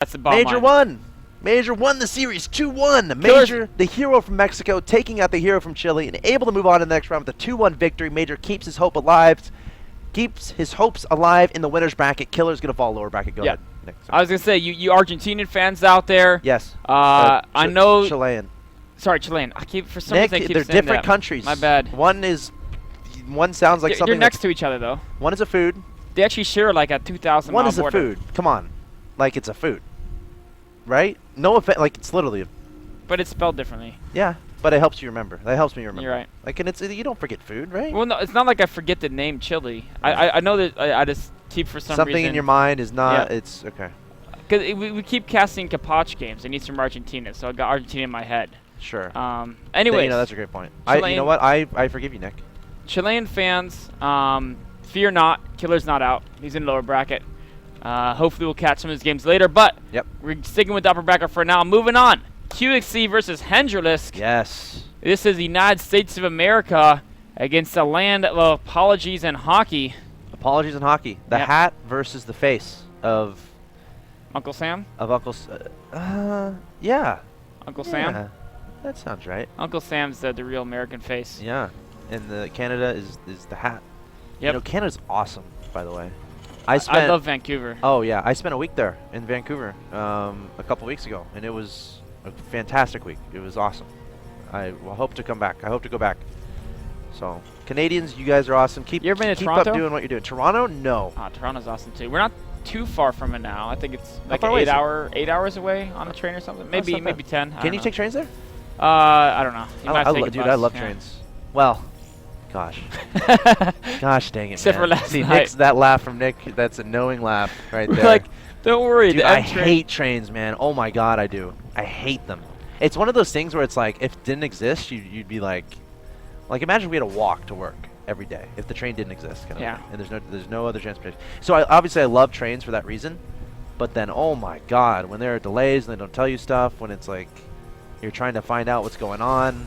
That's the bottom Major line. won. Major won the series 2-1. Major, the hero from Mexico, taking out the hero from Chile and able to move on to the next round with a 2-1 victory. Major keeps his hope alive. Keeps his hopes alive in the winner's bracket. Killer's going to fall lower bracket. Go ahead. Nick, I was going to say, you Argentinian fans out there. Yes. I know. Chilean. Sorry, Chilean. For some Nick, reason I keep they're saying different that. countries. My bad. One sounds like something. You're next to each other, though. One is a food. They actually share like a 2,000 mile One is border. a food. Come on. Like it's a food. Right? No offense. Like it's literally a. But it's spelled differently. Yeah. But it helps you remember. That helps me remember. You're right. Like, and it's you don't forget food, right? Well, no, it's not like I forget the name Chile. I know that I just keep for some something reason. in your mind is not. Yeah. It's okay. Because we keep casting Capac games, and he's from Argentina, so I got Argentina in my head. Sure. Anyways, you know, that's a great point. Chilean, you know what? I forgive you, Nick. Chilean fans, fear not. Killer's not out. He's in lower bracket. Hopefully we'll catch some of his games later, but we're sticking with the upper bracket for now. Moving on. QXC versus Hendralisk. Yes. This is the United States of America against the land of apologies and hockey. Apologies and hockey. The hat versus the face of Uncle Sam? Of Uncle yeah. Uncle Sam? That sounds right. Uncle Sam's the real American face. Yeah. And the Canada is the hat. Yep. You know, Canada's awesome, by the way. I love Vancouver. Oh, yeah. I spent a week there in Vancouver a couple weeks ago, and it was a fantastic week. It was awesome. I hope to come back. I hope to go back. So, Canadians, you guys are awesome. Keep you ever been to keep Toronto? up doing what you're doing. Toronto? No. Toronto's awesome, too. We're not too far from it now. I think it's like far away is it? 8 hours away on a train or something. Maybe 10. Can you take trains there? I don't know. You might take a dude, bus. I love trains. Well, gosh. Gosh dang it, Except man. for last See, night. Nick's, that laugh from Nick, that's a knowing laugh right there. Like, don't worry. Dude, I hate trains, man. Oh, my God, I do. I hate them. It's one of those things where it's like, if it didn't exist, you'd be like imagine we had to walk to work every day if the train didn't exist. Kind of thing. And there's no other transportation. So obviously I love trains for that reason. But then, oh my God, when there are delays and they don't tell you stuff, when it's like you're trying to find out what's going on.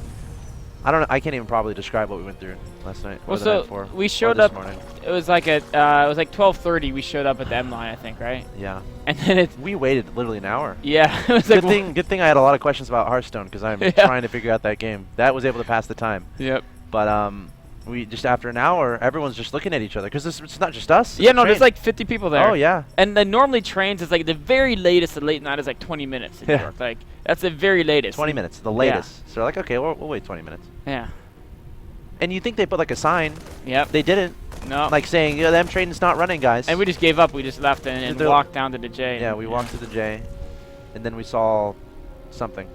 I don't know. I can't even probably describe what we went through last night. Well, or the so night before, we showed up. Morning. It was like at it was like 12:30. We showed up at the M line, I think, right? Yeah. And then we waited literally an hour. Yeah. It was good like thing I had a lot of questions about Hearthstone because I'm trying to figure out that game. That was able to pass the time. Yep. But we just after an hour, everyone's just looking at each other because it's not just us. Yeah, no, there's like 50 people there. Oh yeah. And then normally trains is like the very latest. The late night is like 20 minutes in New York. Like that's the very latest. 20 minutes, the latest. So they're like, okay, we'll wait 20 minutes. Yeah. And you think they put like a sign? Yep. They didn't. No. Like saying, yeah, the M train is not running, guys. And we just gave up. We just left and walked down to the J. Yeah, we walked to the J, and then we saw something.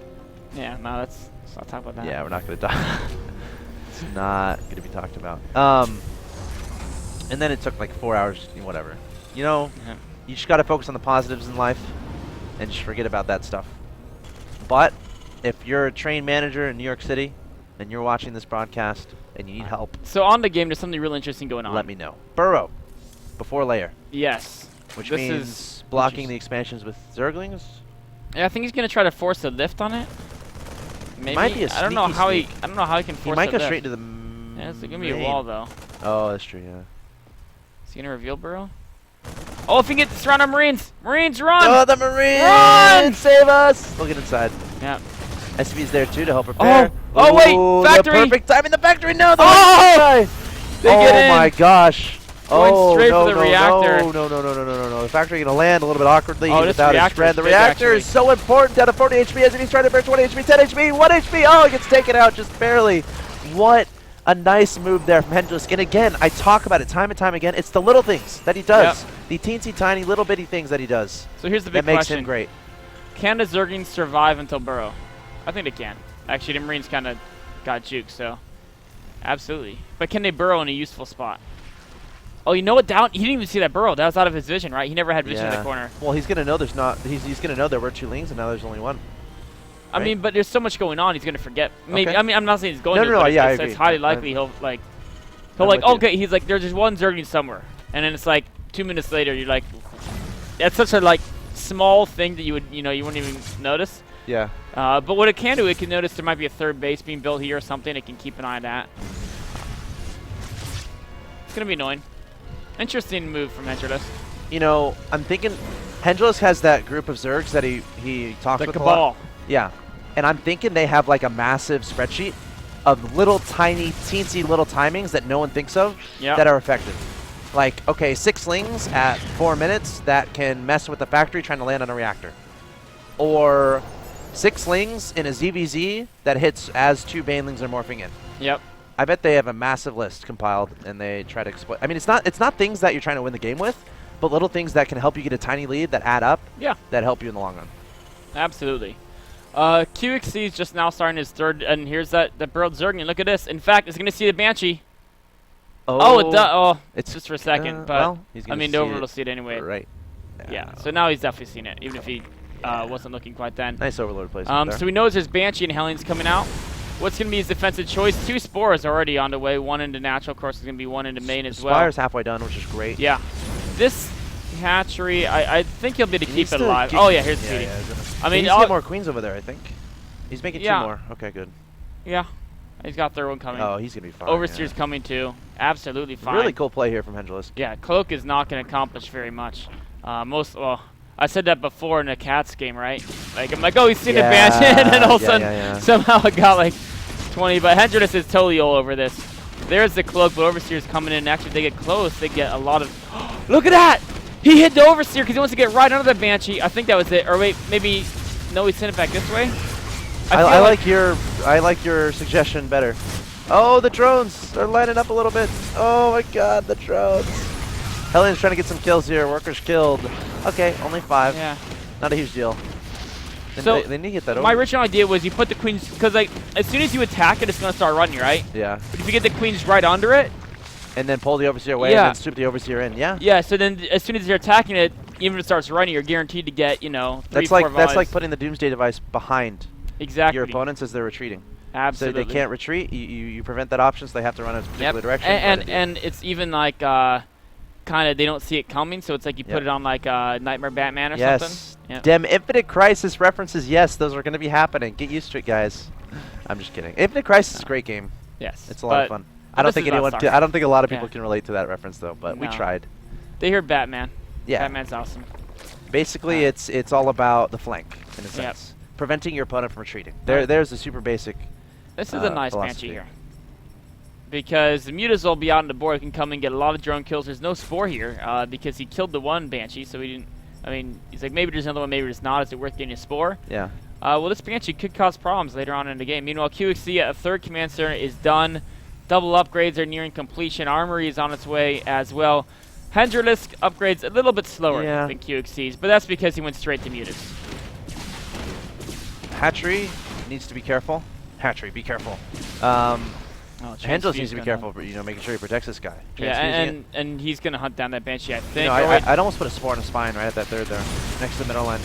Yeah, no, let's not talk about that. Yeah, we're not going to talk. It's not going to be talked about. And then it took like 4 hours, whatever. You know, you just got to focus on the positives in life and just forget about that stuff. But if you're a train manager in New York City and you're watching this broadcast and you need help. So on the game, there's something really interesting going on. Let me know. Burrow before layer. Yes. Which means blocking the expansions with Zerglings. Yeah, I think he's gonna try to force a lift on it. Maybe. Might be a I don't know how sneak. I don't know how he can force. He might go lift. straight to the. Yeah, it's gonna be a wall though. Oh, that's true. Yeah. Is he gonna reveal Burrow? Oh, if he gets surround our Marines! Marines, run! Oh, the Marines! Run! Save us! We'll get inside. Yeah. SV's there too to help repair. Oh, wait! Factory! The perfect time in the factory! No! The They get in! Oh my gosh! Going straight for the reactor. No. The factory gonna land a little bit awkwardly without his friend. The reactor is so important. Down to 40 HP as he's trying to burn 20 HP, 10 HP, 1 HP. Oh, he gets taken out just barely. What a nice move there from Hendralisk. And again, I talk about it time and time again. It's the little things that he does. Yep. The teensy tiny little bitty things that he does. So here's the big question. That makes question. him great. Can the Zerglings survive until Burrow? I think they can. Actually, the Marines kind of got juked, so absolutely. But can they burrow in a useful spot? Oh, you know what? Down. He didn't even see that burrow. That was out of his vision, right? He never had vision in the corner. Well, he's gonna know there's not. He's gonna know there were 2 lings and now there's only 1. I mean, but there's so much going on. He's gonna forget. Maybe. Okay. I mean, I'm not saying he's going to. No. But Yeah, it's highly likely he'll like. Okay. He's like, there's just 1 Zergling somewhere, and then it's like 2 minutes later, you're like, that's such a like small thing that you wouldn't even notice. Yeah. But what it can do, it can notice there might be a 3rd base being built here or something. It can keep an eye on that. It's gonna be annoying. Interesting move from Hendralisk. You know, I'm thinking Hendralisk has that group of Zergs that he talks with The a lot. Cabal. Yeah. And I'm thinking they have like a massive spreadsheet of little tiny, teensy little timings that no one thinks of that are effective. Like, okay, 6 slings at 4 minutes that can mess with the factory trying to land on a reactor. Or 6 slings in a ZVZ that hits as 2 banelings are morphing in. Yep. I bet they have a massive list compiled and they try to exploit. I mean, it's not things that you're trying to win the game with, but little things that can help you get a tiny lead that add up. Yeah. That help you in the long run. Absolutely. QXC is just now starting his 3rd, and here's that burrowed Zerg. Look at this. In fact, it's going to see the Banshee. Oh, it does. Oh, it's just for a second, but well, I mean, Dover will see it anyway. Right. Yeah. So now he's definitely seen it, even if he wasn't looking quite then. Nice overload placement there. So he knows his Banshee and Hellion's coming out. What's going to be his defensive choice? 2 Spores already on the way. 1 into natural. Of course, there's going to be 1 into main as well. Spire's halfway done, which is great. Yeah. This hatchery, I think he'll be able to keep it alive. Oh, yeah, here's the feeding. I mean, he needs to get more queens over there, I think. He's making 2 more. Okay, good. Yeah. He's got 3rd one coming. Oh, he's going to be fine. Overseer's coming too. Absolutely fine. Really cool play here from Hendralisk. Yeah, Cloak is not going to accomplish very much. Well, I said that before in the Cats game, right? Like, I'm like, oh, he's seen the Banshee, and then all of a sudden, somehow it got like 20. But Hendralisk is totally all over this. There's the Cloak, but Overseer's coming in. Actually, if they get close, they get a lot of... Look at that! He hit the Overseer because he wants to get right under the Banshee. I think that was it. Or wait, maybe... No, he sent it back this way? I like your suggestion better. Oh, the drones are lining up a little bit. Oh my god, the drones. Hellion's trying to get some kills here. Workers killed. Okay, only 5. Yeah. Not a huge deal. So they need to get that over. My original idea was you put the queens, because like as soon as you attack it, it's going to start running, right? Yeah. But if you get the queens right under it, and then pull the Overseer away and then swoop the Overseer in, yeah. Yeah, so then as soon as you're attacking it, even if it starts running, you're guaranteed to get, 3, 4 volleys. That's like putting the Doomsday device behind your opponents as they're retreating. Absolutely. So they can't retreat. You prevent that option, so they have to run in a particular direction. And it's even like kind of they don't see it coming, so it's like you put it on like Nightmare Batman or something. Yes. Dem Infinite Crisis references. Yes, those are going to be happening. Get used to it, guys. I'm just kidding. Infinite Crisis is a great game. Yes. It's a lot of fun. I don't think a lot of people can relate to that reference though, but we tried. They hear Batman. Yeah. Batman's awesome. Basically, it's all about the flank in a sense. Preventing your opponent from retreating. There's a super basic. This is a nice Banshee here. Because the Mutas will be out on the board, can come and get a lot of drone kills. There's no Spore here because he killed the 1 Banshee, so he didn't. I mean, he's like, maybe there's another one, maybe there's not. Is it worth getting a Spore? Yeah. Well, this Banshee could cause problems later on in the game. Meanwhile, QXC at a 3rd command center is done. Double upgrades are nearing completion. Armory is on its way as well. Hendralisk upgrades a little bit slower than QXC's, but that's because he went straight to Mutas. Hatchery needs to be careful. Hatchery, be careful. Hendralisk needs to be careful, making sure he protects this guy. Yeah, and he's going to hunt down that Banshee, I think. I'd almost put a Spore in a Spine right at that 3rd there, next to the middle line.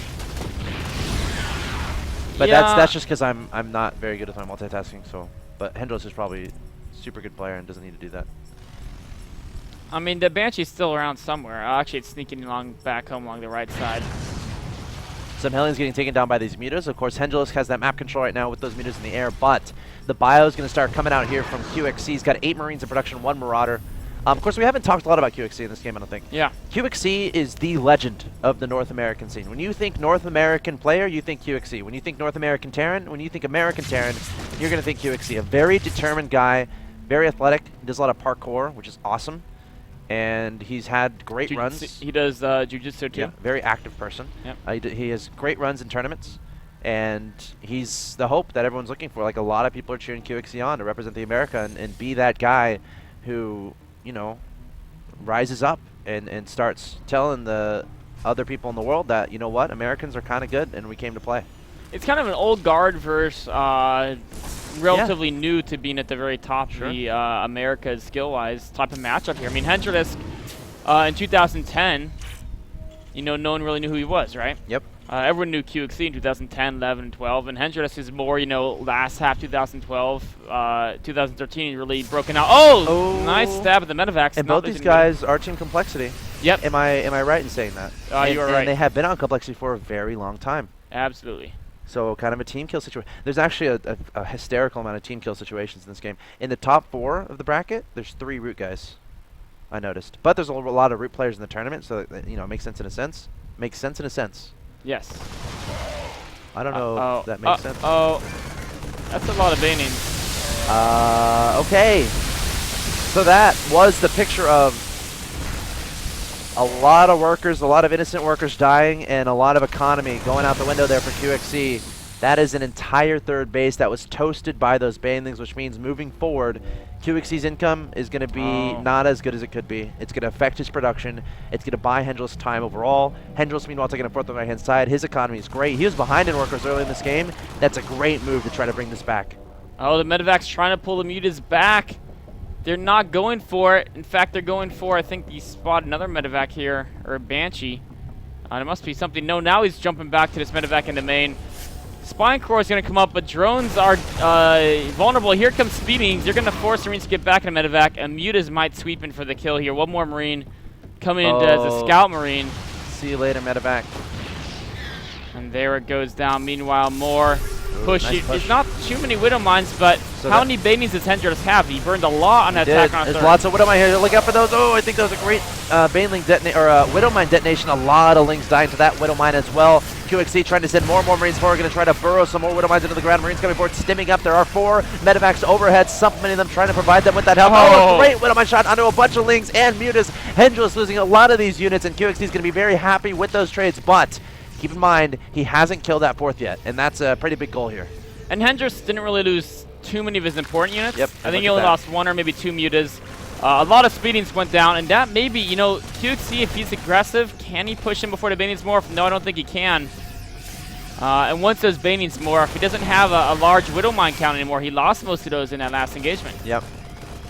But that's just because I'm not very good with my multitasking. So, but Hendralisk is probably a super good player and doesn't need to do that. I mean, the Banshee's still around somewhere. Actually, it's sneaking along back home along the right side. Some Hellion's getting taken down by these mutas. Of course, Hendralisk has that map control right now with those mutas in the air, but the bio is going to start coming out here from QXC. He's got 8 Marines in production, 1 Marauder. Of course, we haven't talked a lot about QXC in this game, I don't think. Yeah. QXC is the legend of the North American scene. When you think North American player, you think QXC. When you think North American Terran, when you think American Terran, you're going to think QXC. A very determined guy, very athletic. He does a lot of parkour, which is awesome. And he's had great runs. He does jiu-jitsu too. Yeah, very active person. Yep. He has great runs in tournaments. And he's the hope that everyone's looking for. Like, a lot of people are cheering QXC on to represent the America and be that guy who, you know, rises up and starts telling the other people in the world that, you know what, Americans are kind of good and we came to play. It's kind of an old guard versus relatively new to being at the very top of the America's skill-wise type of matchup here. I mean, Hendralisk in 2010, you know, no one really knew who he was, right? Yep. Everyone knew QXC in 2010, 11, and 12, and Hendralisk is more, you know, last half 2012, 2013, he really broken out. Oh! Nice stab at the Medivacs. And both these guys are Team Complexity. Yep. Am I right in saying that? You are right. And they have been on Complexity for a very long time. Absolutely. So kind of a team kill situation. There's actually a hysterical amount of team kill situations in this game. In the top 4 of the bracket, there's 3 root guys, I noticed. But there's a lot of root players in the tournament, so you know, it makes sense in a sense. Makes sense in a sense. Yes. I don't know if that makes sense. Oh, that's a lot of banings. Okay. So that was the picture of a lot of workers, a lot of innocent workers dying, and a lot of economy going out the window there for QXC. That is an entire third base that was toasted by those banelings, which means moving forward, QXC's income is going to be not as good as it could be. It's going to affect his production. It's going to buy Hendralisk time overall. Hendralisk, meanwhile, taking a fourth on the right-hand side. His economy is great. He was behind in workers early in this game. That's a great move to try to bring this back. Oh, the medevac's trying to pull the mutas back. They're not going for it. In fact, they're going for, I think he spotted another medevac here, or a Banshee. There must be something. No, now he's jumping back to this medevac in the main. Spine Core is going to come up, but drones are vulnerable. Here comes Speedings. They're going to force Marines to get back in a medevac, and mutas might sweep in for the kill here. One more Marine coming in as a Scout Marine. See you later, medevac. And there it goes down. Meanwhile, more push. Nice push. It's not too many Widow Mines, but so how many banings does Hendralisk have? He burned a lot on that attack on There's lots of Widow Mine here. Look out for those. Oh, I think that was a great Baneling detonate or Widow Mine detonation. A lot of Lings dying to that Widow Mine as well. QXC trying to send more and more Marines forward. Going to try to burrow some more Widow Mines into the ground. Marines coming forward, stimming up. There are 4 medevacs overhead, supplementing them, trying to provide them with that help. Oh, great Widow Mine shot onto a bunch of Lings and mutas. Hendralisk losing a lot of these units, and QXC is going to be very happy with those trades, but keep in mind, he hasn't killed that 4th yet, and that's a pretty big goal here. And Hendralisk didn't really lose too many of his important units. Yep, I think he only lost 1 or maybe 2 mutas. A lot of speedings went down, and that maybe, you know, QXC, if he's aggressive, can he push him before the banings morph? No, I don't think he can. And once those banings morph, he doesn't have a large Widow Mine count anymore. He lost most of those in that last engagement. Yep.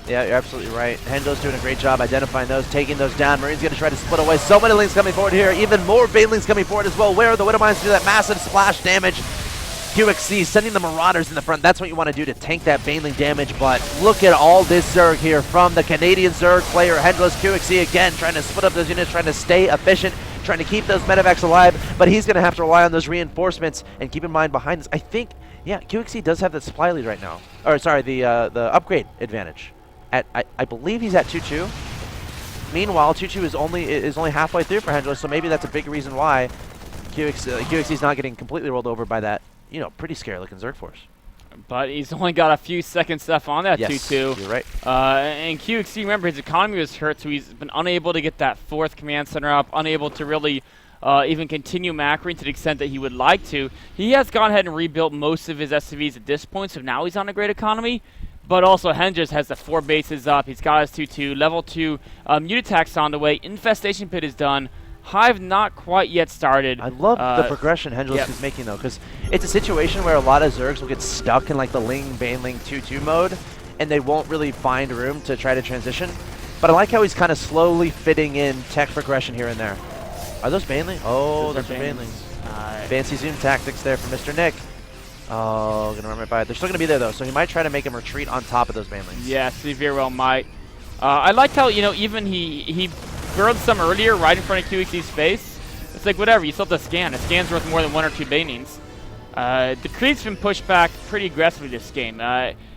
Yeah, you're absolutely right. Hendo's doing a great job identifying those, taking those down. Marine's going to try to split away. So many Lings coming forward here. Even more Banelings coming forward as well. Where are the Widow Mines to do that massive splash damage? QXC sending the Marauders in the front. That's what you want to do to tank that Baneling damage. But look at all this Zerg here from the Canadian Zerg player, Hendralisk. QXC again trying to split up those units, trying to stay efficient, trying to keep those medevacs alive. But he's going to have to rely on those reinforcements. And keep in mind behind this, I think, yeah, QXC does have the supply lead right now. Or sorry, the upgrade advantage. I believe he's at 2-2. Meanwhile, 2-2 is only halfway through for Hendralisk, so maybe that's a big reason why QXC is not getting completely rolled over by that, you know, pretty scary looking Zerg force. But he's only got a few seconds left on that 2-2. Yes, you're right. And QXC, remember, his economy was hurt, so he's been unable to get that 4th command center up, unable to really even continue macroing to the extent that he would like to. He has gone ahead and rebuilt most of his SCVs at this point, so now he's on a great economy. But also, Hendralisk has the 4 bases up. He's got his 2-2. Level 2 Mutatax on the way. Infestation Pit is done. Hive not quite yet started. I love the progression Hendralisk is making, though, because it's a situation where a lot of Zergs will get stuck in like the Ling, Baneling 2-2 mode, and they won't really find room to try to transition. But I like how he's kind of slowly fitting in tech progression here and there. Are those Baneling? Oh, those are Banelings. Fancy zoom tactics there from Mr. Nick. Oh, gonna run right by it. They're still gonna be there though, so he might try to make him retreat on top of those Banelings. Yes, he very well might. I liked how, you know, even he burrowed some earlier right in front of QXC's face. It's like, whatever, you still have to scan. A scan's worth more than 1 or 2 Banings. The creep's been pushed back pretty aggressively this game.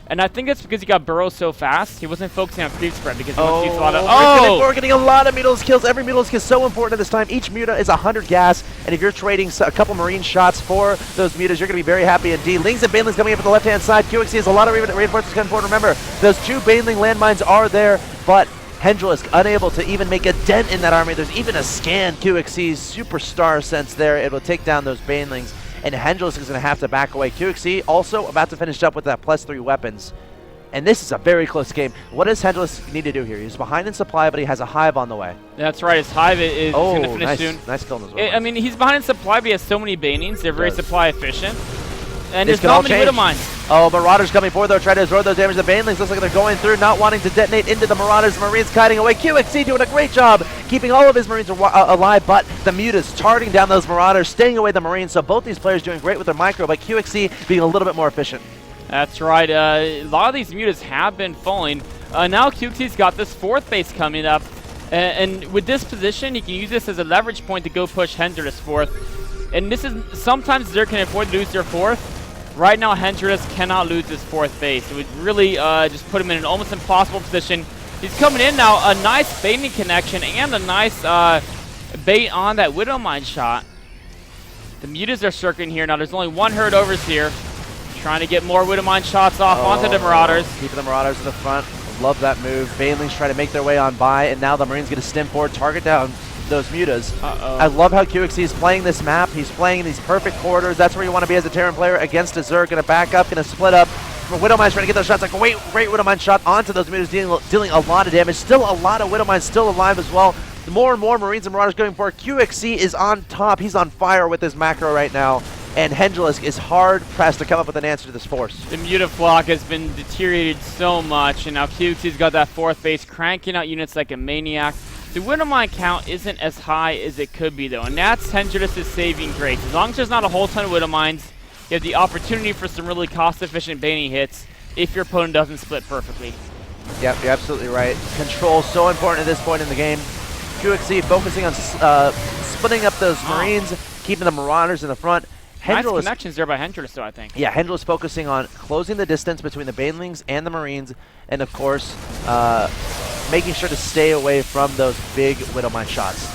And I think that's because he got burrow so fast. He wasn't focusing on creep spread because he wants to use a lot of... We're getting a lot of Mutalisk kills. Every Mutalisk is so important at this time. Each Muta is 100 gas, and if you're trading a couple Marine shots for those Mutas, you're going to be very happy indeed. Lings and Banelings coming in from the left-hand side. QXC has a lot of reinforcements coming forward. Remember, those 2 Baneling landmines are there, but Hendralisk unable to even make a dent in that army. There's even a scan. QXC's superstar sense there. It will take down those Banelings. And Hendralisk is going to have to back away. QXC also about to finish up with that +3 weapons. And this is a very close game. What does Hendralisk need to do here? He's behind in supply, but he has a Hive on the way. That's right. His Hive is going to finish soon. Nice kill as well. I mean, he's behind in supply, but he has so many Banings. They're very supply efficient. And there's not many Widow Mines. Oh, Marauders coming forward, though, trying to absorb those damage. The Banelings looks like they're going through, not wanting to detonate into the Marauders. Marines kiting away. QXC doing a great job keeping all of his Marines alive, but the Mutas charting down those Marauders, staying away the Marines. So both these players doing great with their micro, but QXC being a little bit more efficient. That's right. A lot of these Mutas have been falling. Now QXC's got this 4th base coming up. And with this position, he can use this as a leverage point to go push Hendralisk 4th. And this is sometimes Zerg can afford to lose their 4th. Right now, Hendralisk cannot lose his 4th base. It would really just put him in an almost impossible position. He's coming in now. A nice Baneling connection and a nice bait on that Widow Mine shot. The mutas are circling here. Now there's only one herd overseer. Trying to get more Widow Mine shots off onto the Marauders. Keeping the Marauders in the front. Love that move. Banelings trying to make their way on by, and now the Marines going to stim forward, target down those mutas. I love how QXC is playing this map. He's playing in these perfect corridors. That's where you want to be as a Terran player against a Zerg. Going to back up, going to split up. Widow Mine's trying to get those shots. Like a great Widow Mine shot onto those mutas, dealing a lot of damage. Still a lot of Widow Mines still alive as well. More and more Marines and Marauders going for it. QXC is on top. He's on fire with his macro right now. And Hendralisk is hard pressed to come up with an answer to this force. The Mutaflock has been deteriorated so much, and now QXC's got that 4th base, cranking out units like a maniac. The Widow Mine count isn't as high as it could be, though, and that's Hendralisk's saving grace. As long as there's not a whole ton of Widow Mines, you have the opportunity for some really cost-efficient baning hits if your opponent doesn't split perfectly. Yep, you're absolutely right. Control so important at this point in the game. QXC focusing on splitting up those Marines, keeping the Marauders in the front. Nice connections there by Hendralisk, though, I think. Yeah, Hendralisk focusing on closing the distance between the Banelings and the Marines, and of course, making sure to stay away from those big Widow Mine shots.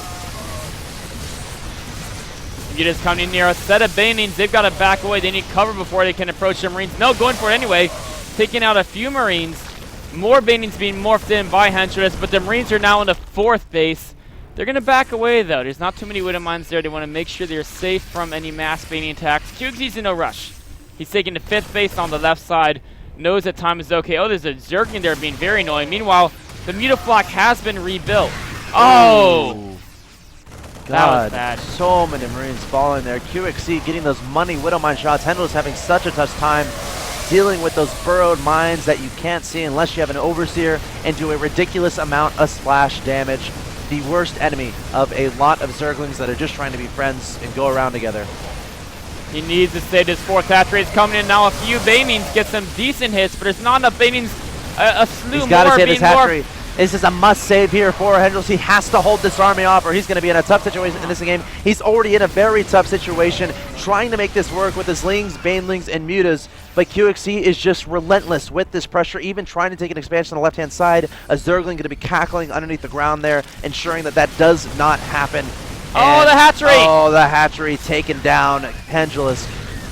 Mutas coming near a set of Banelings. They've got to back away. They need cover before they can approach the Marines. No, going for it anyway. Taking out a few Marines. More Banelings being morphed in by Hendralisk, but the Marines are now in the 4th base. They're going to back away, though. There's not too many Widow Mines there. They want to make sure they're safe from any mass baiting attacks. QXC's in no rush. He's taking the 5th base on the left side. Knows that time is okay. Oh, there's a Zerg in there being very annoying. Meanwhile, the Mutaflock has been rebuilt. Oh! God, that was bad. So many Marines falling there. QXC getting those money Widow Mine shots. Hendralisk having such a tough time dealing with those burrowed mines that you can't see unless you have an Overseer, and do a ridiculous amount of splash damage. The worst enemy of a lot of Zerglings that are just trying to be friends and go around together. He needs to stay. This 4th hatchery is coming in now. A few Banelings get some decent hits, but it's not enough Banelings. A slew He's got to more save his being hatchery. This is a must-save here for Hendralisk. He has to hold this army off, or he's going to be in a tough situation in this game. He's already in a very tough situation, trying to make this work with his Lings, Banelings, and Mutas. But QXC is just relentless with this pressure, even trying to take an expansion on the left-hand side. A Zergling going to be cackling underneath the ground there, ensuring that that does not happen. Oh, the hatchery! Oh, the hatchery taken down. Hendralisk.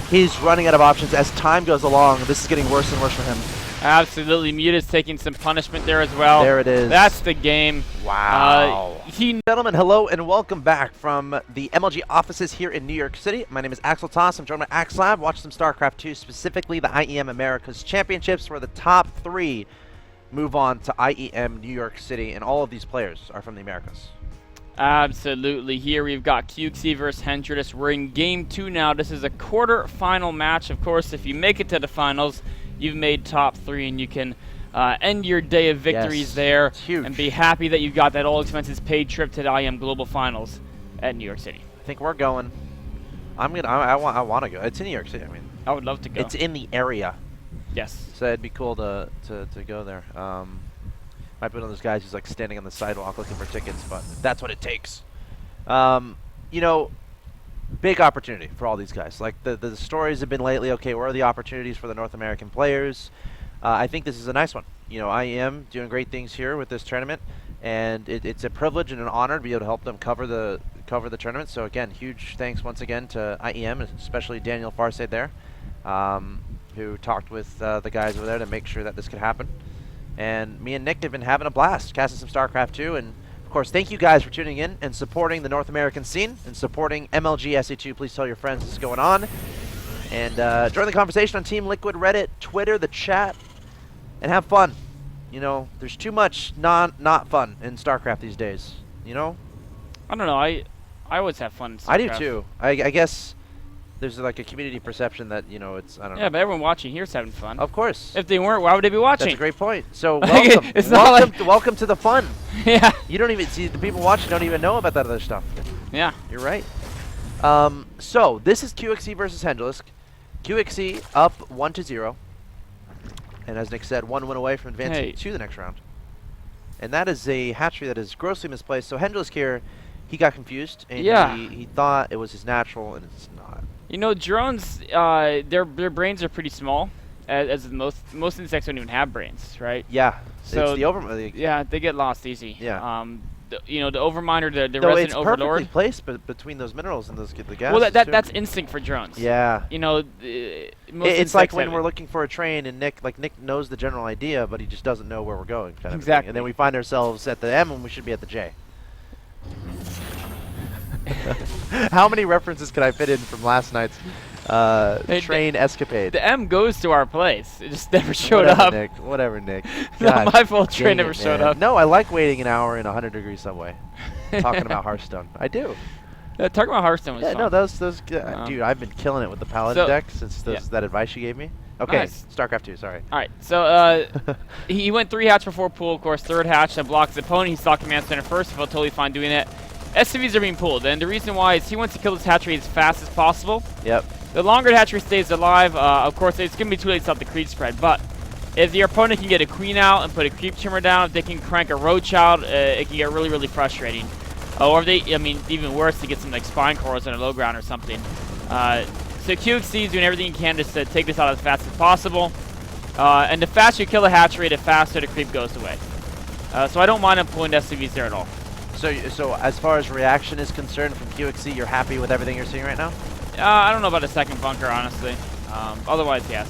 He's running out of options as time goes along. This is getting worse and worse for him. Absolutely. Muta's taking some punishment there as well. There it is. That's the game. Wow. Gentlemen, hello and welcome back from the MLG offices here in New York City. My name is Axel Toss. I'm joined by Axlab. Watch some StarCraft 2, specifically the IEM Americas Championships, where the top 3 move on to IEM New York City, and all of these players are from the Americas. Absolutely. Here we've got QXC versus Hendralisk. We're in Game 2 now. This is a quarter-final match. Of course, if you make it to the finals, you've made top 3, and you can end your day of victories there and be happy that you got that all-expenses-paid trip to the IEM Global Finals at New York City. I think we're going. I want to go. It's in New York City. I mean, I would love to go. It's in the area. Yes. So it'd be cool to go there. Might be one of those guys who's like standing on the sidewalk looking for tickets, but that's what it takes. You know, big opportunity for all these guys. Like the stories have been lately. Okay, where are the opportunities for the North American players? I think this is a nice one. You know, IEM doing great things here with this tournament, and it's a privilege and an honor to be able to help them cover the tournament. So again, huge thanks once again to IEM, especially Daniel Farsade there, who talked with the guys over there to make sure that this could happen. And me and Nick have been having a blast casting some StarCraft 2, and of course, thank you guys for tuning in and supporting the North American scene and supporting MLG SE2. Please tell your friends what's going on. And join the conversation on Team Liquid, Reddit, Twitter, the chat, and have fun. You know, there's too much not fun in StarCraft these days, you know? I don't know. I always have fun in StarCraft. I do too. I guess there's like a community perception that, you know, it's, I don't know. Yeah, but everyone watching here is having fun. Of course. If they weren't, why would they be watching? That's a great point. So welcome. Welcome to the fun. Yeah. You don't even see, the people watching don't even know about that other stuff. Yeah. You're right. So this is QXC versus Hendralisk. QXC up 1-0. And as Nick said, 1 win away from advancing to the next round. And that is a hatchery that is grossly misplaced. So Hendralisk here, he got confused, and he thought it was his natural, and it's not. You know, drones, their brains are pretty small, as most insects don't even have brains, right? Yeah. So it's the yeah, they get lost easy. Yeah. you know, the Overminder, the no, Resident it's Overlord. perfectly placed between those minerals and those the gas. Well, that's instinct for drones. Yeah. You know, It's like when we're looking for a train and Nick knows the general idea, but he just doesn't know where we're going. Kind of exactly. Thing. And then we find ourselves at the M when we should be at the J. How many references could I fit in from last night's train escapade? The M goes to our place. It just never showed Whatever, up. Nick. Whatever, Nick. Not my fault. Train never showed up. No, I like waiting an hour in a 100-degree subway. Talking about Hearthstone. I do. Talking about Hearthstone was fun. No, those dude, I've been killing it with the Paladin deck since that advice you gave me. Okay, nice. StarCraft 2, sorry. All right, so he went 3 hatch before pool, of course. 3rd hatch that blocks the opponent. He saw command center first. He felt totally fine doing it. SCVs are being pulled, and the reason why is he wants to kill this hatchery as fast as possible. Yep. The longer the hatchery stays alive, of course, it's going to be too late to stop the creep spread, but if the opponent can get a queen out and put a creep trimmer down, if they can crank a roach out, it can get really, really frustrating. Or if they, I mean, even worse, to get some like spine corals on a low ground or something. So QXC is doing everything he can just to take this out as fast as possible. And the faster you kill the hatchery, the faster the creep goes away. So I don't mind him pulling SCVs there at all. So as far as reaction is concerned from QXC, you're happy with everything you're seeing right now? I don't know about a second bunker, honestly. Otherwise, yes.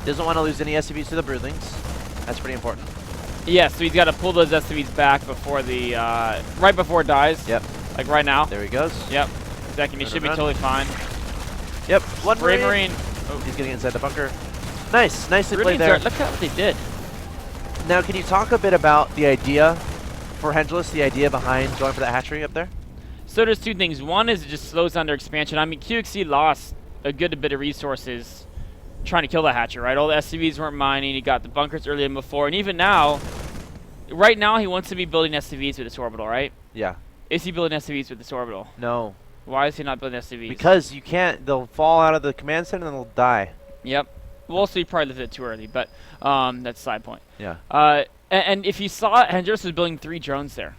Doesn't want to lose any SCVs to the broodlings. That's pretty important. Yes, so he's got to pull those SCVs back before the right before it dies. Yep. Like right now. There he goes. Yep. Exactly. He should be totally fine. Yep. One Marine. Oh. He's getting inside the bunker. Nice. Nicely played there. Look at what they did. Now, can you talk a bit about the idea for Hendralisk, the idea behind going for that hatchery up there? So there's 2 things. One is it just slows down their expansion. I mean, QXC lost a good bit of resources trying to kill the hatchery, right? All the SCVs weren't mining. He got the bunkers earlier than before. And even now, right now, he wants to be building SCVs with this orbital, right? Yeah. Is he building SCVs with this orbital? No. Why is he not building SCVs? Because you can't. They'll fall out of the command center and they'll die. Yep. Well, also he probably lifted it too early, but that's a side point. Yeah. And if you saw it, Hendrix was building 3 drones there,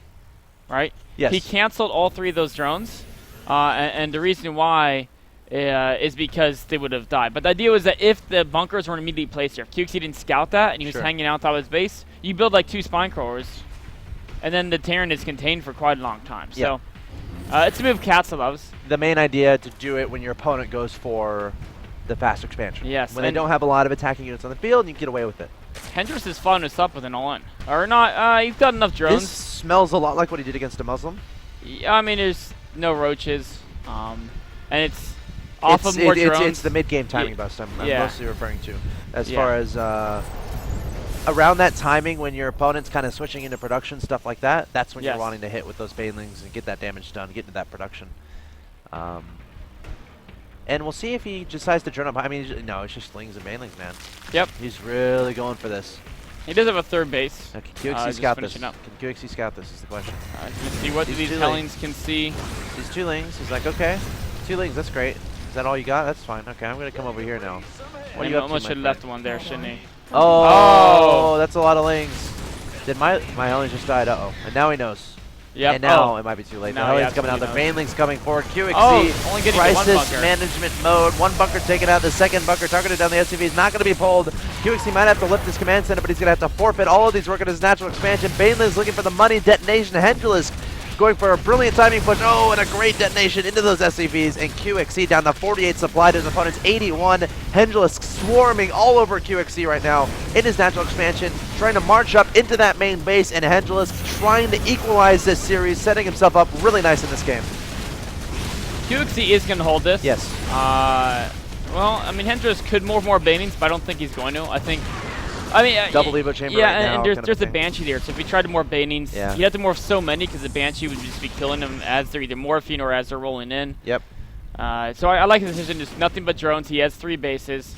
right? Yes. He canceled all 3 of those drones, and the reason why is because they would have died. But the idea was that if the bunkers weren't immediately placed there, if QXC didn't scout that and he was hanging out on top of his base, you build like 2 spine crawlers, and then the Terran is contained for quite a long time. So it's a move Katza loves. The main idea to do it when your opponent goes for the fast expansion. Yes. When they don't have a lot of attacking units on the field, you can get away with it. Hendrix is following this up with an all-in. Or not, he's got enough drones. This smells a lot like what he did against a Muslim. Yeah, I mean, there's no roaches, and it's off of more drones. It's the mid-game timing bust I'm mostly referring to. As far as around that timing when your opponent's kind of switching into production, stuff like that, that's when you're wanting to hit with those banelings and get that damage done, get into that production. And we'll see if he decides to drone up. I mean, no, it's just slings and banelings, man. Yep. He's really going for this. He does have a 3rd base. Now, can QXC scout this? Can QXC scout this is the question. Let's see what these Hellions can see. These 2 lings. He's like, okay, 2 lings, that's great. Is that all you got? That's fine. Okay, I'm going to come over here now. What are you up to, almost should have left one there, shouldn't he? Oh, that's a lot of lings. Did my Hellions just died? Uh-oh. And now he knows. Yep. And now it might be too late. The Hellions coming out. The banelings coming forward. QXC, only getting crisis management mode. 1 bunker taken out. The 2nd bunker targeted down the SCV is not going to be pulled. QXC might have to lift his command center, but he's going to have to forfeit all of these work at his natural expansion. Banelings looking for the money detonation. Hendralisk going for a brilliant timing push. Oh, and a great detonation into those SCVs. And QXC down to 48 supply to his opponent's 81. Hendralisk swarming all over QXC right now in his natural expansion, trying to march up into that main base, and Hendralisk trying to equalize this series, setting himself up really nice in this game. QXC is going to hold this. Yes. Well, I mean, Hendralisk could more banings, but I don't think he's going to. I mean, double Evo chamber. Yeah, right now, and there's a Banshee there, so if he tried to morph banings, he'd have to morph so many because the Banshee would just be killing them as they're either morphing or as they're rolling in. Yep. So I like his decision. Just nothing but drones. He has 3 bases.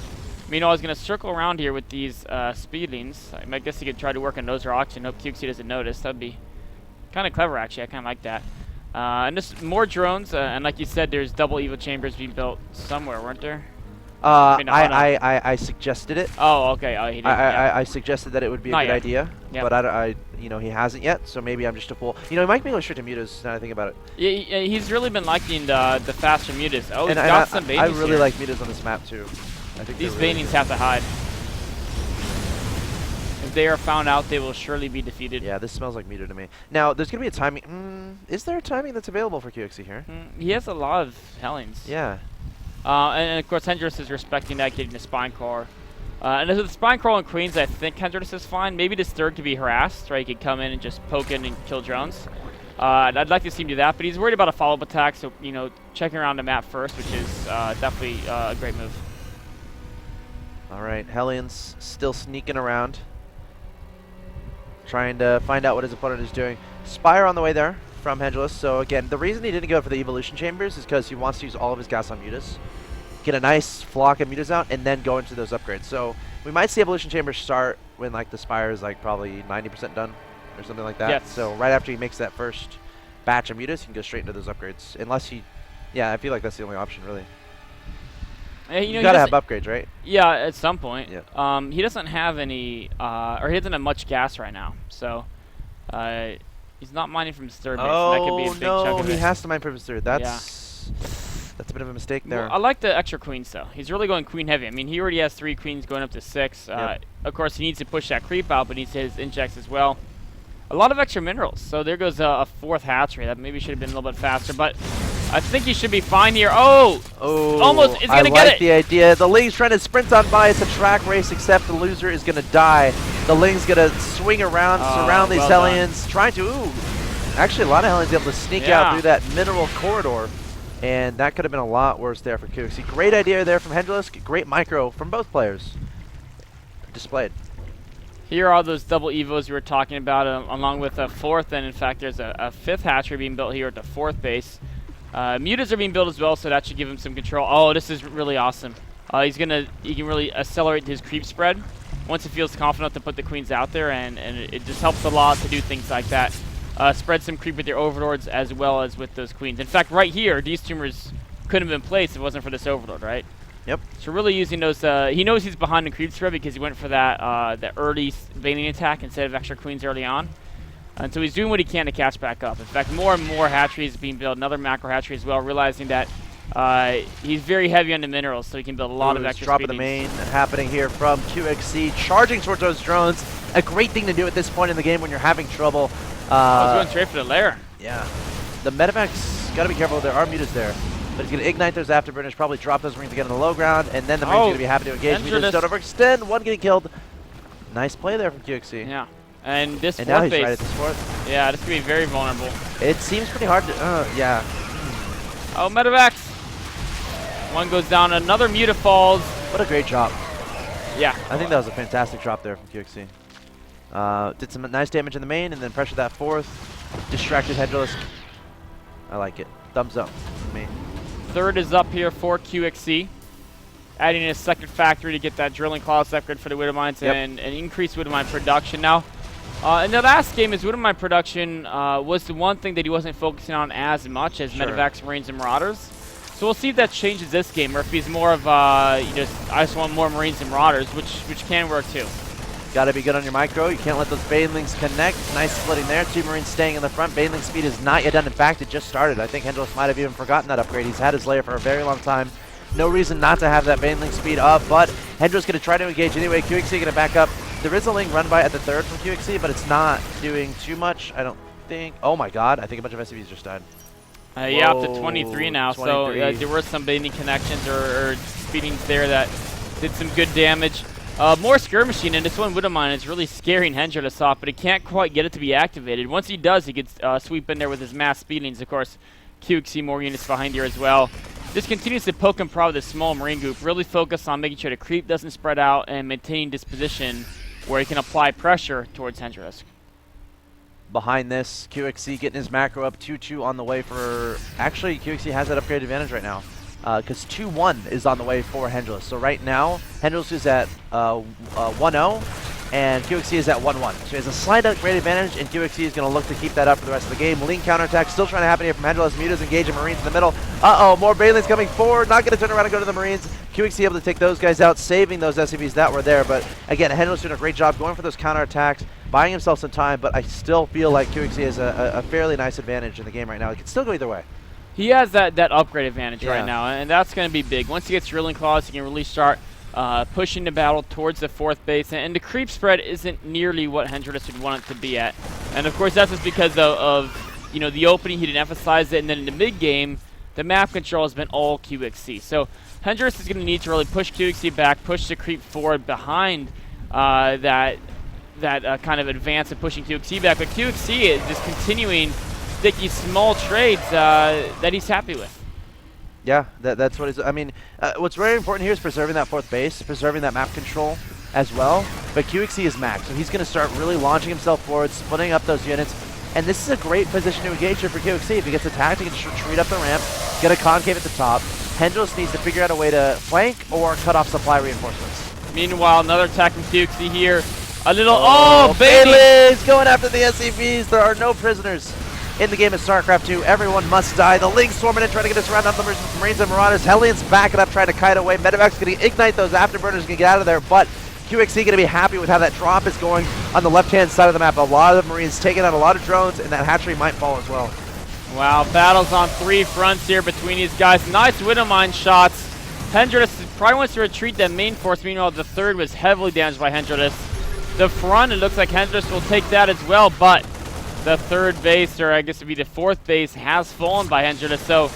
Meanwhile, he's going to circle around here with these speedlings. I guess he could try to work on nose or auction. Hope QXC doesn't notice. That'd be kind of clever, actually. I kind of like that. And just more drones. And like you said, there's double Evo chambers being built somewhere, weren't there? I suggested it. Oh, okay. Oh, he did. I suggested that it would be a good idea, Yep. but he hasn't yet. So maybe I'm just a fool. You know, he might be able to shoot to mutas. Now that I think about it. Yeah, he's really been liking the faster mutas. Oh, he's got some banings. I really here. like mutas on this map too. I think these really banings have to hide. they are found out, they will surely be defeated. Yeah, this smells like meter to me. Now, there's going to be a timing. Is there a timing that's available for QXC here? He has a lot of Hellions. Yeah. And of course, Hendralisk is respecting that, getting the Spine Crawler. And as with the Spine Crawler and Queens, I think Hendralisk is fine. Maybe this third could be harassed, right? He could come in and just poke in and kill drones. I'd like to see him do that, but he's worried about a follow-up attack, so, you know, checking around the map first, which is definitely a great move. All right, Hellions still sneaking around, trying to find out what his opponent is doing. Spire on the way there from Hendralisk. So again, the reason he didn't go for the evolution chambers is because he wants to use all of his gas on mutas, get a nice flock of mutas out, and then go into those upgrades. So we might see evolution chambers start when like the Spire is like probably 90% done or something like that. Yes. So right after he makes that first batch of mutas, he can go straight into those upgrades. Unless he, yeah, I feel like that's the only option really. You gotta have upgrades, right? Yeah, at some point. Yeah. He doesn't have any, or he doesn't have much gas right now, so he's not mining from his third base. So that could be a big chunk of he it. has to mine from his third. That's a bit of a mistake there. Well, I like the extra queens though. He's really going queen heavy. I mean, he already has 3 queens going up to 6. Yep. Of course, he needs to push that creep out, but he needs his injects as well. A lot of extra minerals. So there goes a 4th hatchery. That maybe should have been a little bit faster, but I think he should be fine here. Oh, almost. It's gonna get it. I like the idea. The Ling's trying to sprint on by. It's a track race, except the loser is gonna die. The Ling's gonna swing around, surround these Hellions, trying to. Ooh, actually, a lot of Hellions able to sneak out through that mineral corridor, and that could have been a lot worse there for QXC. Great idea there from Hendralisk. Great micro from both players. Displayed. Here are those double evos we were talking about, along with a 4th, and in fact, there's a 5th hatchery being built here at the 4th base. Mutas are being built as well, so that should give him some control. Oh, this is really awesome. He can really accelerate his creep spread once he feels confident to put the queens out there, and it just helps a lot to do things like that. Spread some creep with your overlords as well as with those queens. In fact, right here, these tumors couldn't have been placed if it wasn't for this overlord, right? Yep. So really using those, he knows he's behind the creep spread because he went for that early baiting attack instead of extra queens early on. And so he's doing what he can to catch back up. In fact, more and more hatcheries being built, another macro hatchery as well, realizing that he's very heavy on the minerals, so he can build a lot of extra drop of the main happening here from QXC, charging towards those drones. A great thing to do at this point in the game when you're having trouble. I was going straight for the lair. Yeah. The medevac's got to be careful. There are mutas there. But he's going to ignite those afterburners, probably drop those marines again on the low ground, and then the marines going to be happy to engage. Mutas don't overextend. One getting killed. Nice play there from QXC. Yeah. And this and 4th now he's base. Right at this 4th. Yeah, this could be very vulnerable. It seems pretty hard to, yeah. Oh, medevacs. One goes down, another muta falls. What a great drop. Yeah. I think that was a fantastic drop there from QXC. Did some nice damage in the main, and then pressured that 4th. Distracted Hendralisk. I like it. Thumbs up for me. 3rd is up here for QXC. Adding a 2nd factory to get that drilling claws upgrade for the Widow Mines and increase Widow Mine production. Now, in the last game, his Widow Mine production was the one thing that he wasn't focusing on as much as medevacs, marines, and marauders. So we'll see if that changes this game, or if he's more of I just want more marines and marauders, which can work too. Got to be good on your micro. You can't let those banelings connect. Nice splitting there. 2 marines staying in the front. Baneling speed is not yet done. In fact, it just started. I think Hendralisk might have even forgotten that upgrade. He's had his lair for a very long time. No reason not to have that baneling speed up, but Hendralisk going to try to engage anyway. QXC going to back up. There is a Ling run by at the 3rd from QXC, but it's not doing too much, I don't think. Oh my god, I think a bunch of SCVs just died. Yeah, up to 23 now, 23. So there were some baneling connections or speedings there that did some good damage. More skirmishing, and this one Widow Mine is really scaring Hendralisk off, but he can't quite get it to be activated. Once he does, he gets sweep in there with his mass speedings. Of course, QXC more units behind here as well. Just continues to poke and prod this small marine group, really focus on making sure the creep doesn't spread out and maintaining this position where he can apply pressure towards Hendralisk. Behind this, QXC getting his macro up 2-2 on the way for... Actually, QXC has that upgrade advantage right now. Because 2-1 is on the way for Hendralisk. So right now, Hendralisk is at 1-0, and QXC is at 1-1. So he has a slight upgrade advantage, and QXC is going to look to keep that up for the rest of the game. Lean counterattack still trying to happen here from Hendralisk. Mutas engaging Marines in the middle. More Banelings coming forward. Not going to turn around and go to the Marines. QXC able to take those guys out, saving those SCVs that were there. But again, Hendralisk doing a great job going for those counterattacks, buying himself some time, but I still feel like QXC has a fairly nice advantage in the game right now. It can still go either way. He has that upgrade advantage right now, and that's going to be big. Once he gets drilling claws, he can really start pushing the battle towards the 4th base, and the creep spread isn't nearly what Hendralisk would want it to be at. And of course, that's just because of you know, the opening. He didn't emphasize it, and then in the mid game, the map control has been all QXC. So Hendralisk is going to need to really push QXC back, push the creep forward behind that kind of advance of pushing QXC back. But QXC is just continuing sticky small trades that he's happy with. Yeah, that's what it's. I mean, what's very important here is preserving that 4th base, preserving that map control as well. But QXC is max, so he's going to start really launching himself forward, splitting up those units. And this is a great position to engage here for QXC. If he gets attacked, he can just retreat up the ramp, get a concave at the top. Hendralisk needs to figure out a way to flank or cut off supply reinforcements. Meanwhile, another attack from QXC here. A little, Bailey's going after the SCVs. There are no prisoners in the game of StarCraft 2. Everyone must die. The Lings swarming in, trying to get us around on the Marines and Marauders. Hellions backing up, trying to kite away. Medevac's going to ignite those afterburners and get out of there, but QXC going to be happy with how that drop is going on the left-hand side of the map. A lot of Marines taking out a lot of drones, and that hatchery might fall as well. Wow, battles on 3 fronts here between these guys. Nice Widowmine shots. Hendralisk probably wants to retreat that main force. Meanwhile, the 3rd was heavily damaged by Hendralisk. The front, it looks like Hendralisk will take that as well, but the 3rd base, or I guess it would be the 4th base, has fallen by Hendralisk. So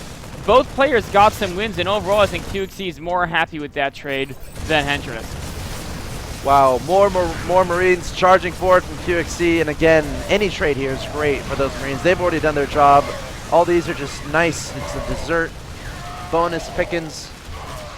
both players got some wins, and overall I think QXC is more happy with that trade than Hendralisk. Wow, more Marines charging forward from QXC, and again, any trade here is great for those Marines. They've already done their job. All these are just nice. It's a dessert, bonus pickings.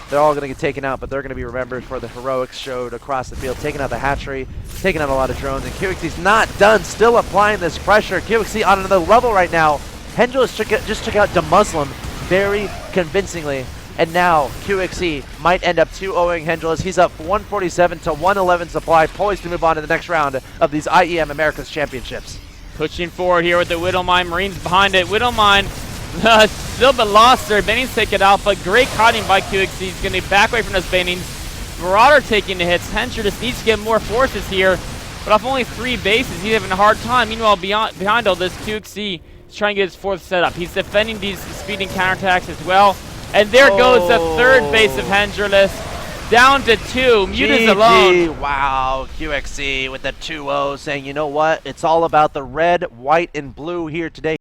They're all going to get taken out, but they're going to be remembered for the heroics showed across the field, taking out the hatchery, taking out a lot of drones, and QXC's not done, still applying this pressure. QXC on another level right now. Hendralisk just took out DeMuslim very convincingly, and now QXC might end up 2-0ing Hendralisk. He's up 147 to 111 supply, poised to move on to the next round of these IEM America's Championships. Pushing forward here with the Widowmine, Marines behind it. Widowmine a little bit lost there. Banings take it out, but great cutting by QXC. He's going to back away from those Banings. Marauder taking the hits. Hendralisk needs to get more forces here, but off only 3 bases, he's having a hard time. Meanwhile, behind all this, QXC is trying to get his 4th setup. He's defending these speeding counterattacks as well. And there goes the 3rd base of Hendralisk. Down to 2. Mutas alone. Wow, QXC with the 2-0 saying, you know what? It's all about the red, white, and blue here today.